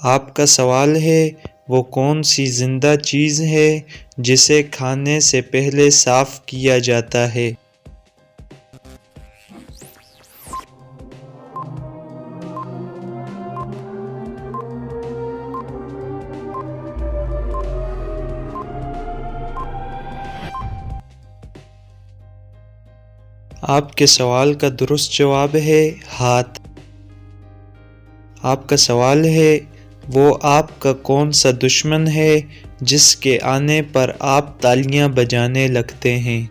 آپ کا سوال ہے وہ کون سی زندہ چیز ہے جسے کھانے سے پہلے صاف کیا جاتا ہے؟ آپ کے سوال کا درست جواب ہے ہاتھ۔ آپ کا سوال ہے وہ آپ کا کون سا دشمن ہے جس کے آنے پر آپ تالیاں بجانے لگتے ہیں؟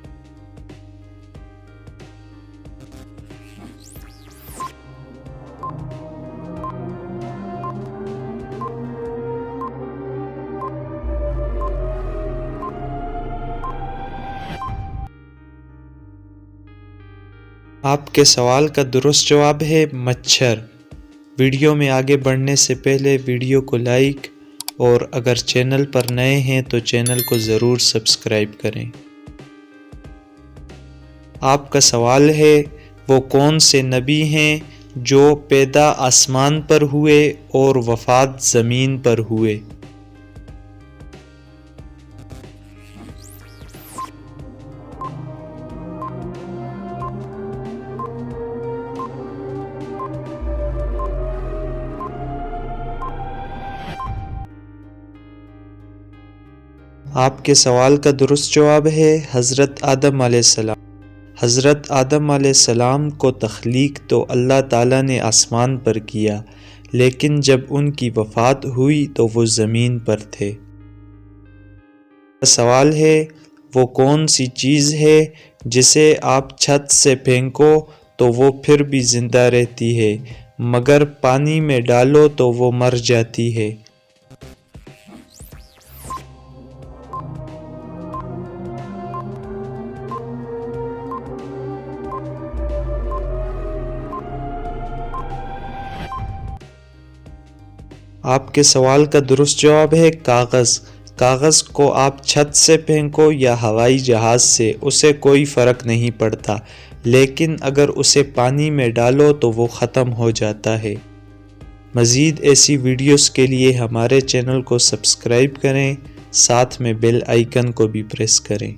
آپ کے سوال کا درست جواب ہے مچھر۔ ویڈیو میں آگے بڑھنے سے پہلے ویڈیو کو لائک اور اگر چینل پر نئے ہیں تو چینل کو ضرور سبسکرائب کریں۔ آپ کا سوال ہے وہ کون سے نبی ہیں جو پیدا آسمان پر ہوئے اور وفات زمین پر ہوئے؟ آپ کے سوال کا درست جواب ہے حضرت آدم علیہ السلام۔ حضرت آدم علیہ السلام کو تخلیق تو اللہ تعالیٰ نے آسمان پر کیا، لیکن جب ان کی وفات ہوئی تو وہ زمین پر تھے۔ سوال ہے وہ کون سی چیز ہے جسے آپ چھت سے پھینکو تو وہ پھر بھی زندہ رہتی ہے مگر پانی میں ڈالو تو وہ مر جاتی ہے؟ آپ کے سوال کا درست جواب ہے کاغذ۔ کاغذ کو آپ چھت سے پھینکو یا ہوائی جہاز سے اسے کوئی فرق نہیں پڑتا، لیکن اگر اسے پانی میں ڈالو تو وہ ختم ہو جاتا ہے۔ مزید ایسی ویڈیوز کے لیے ہمارے چینل کو سبسکرائب کریں، ساتھ میں بیل آئیکن کو بھی پریس کریں۔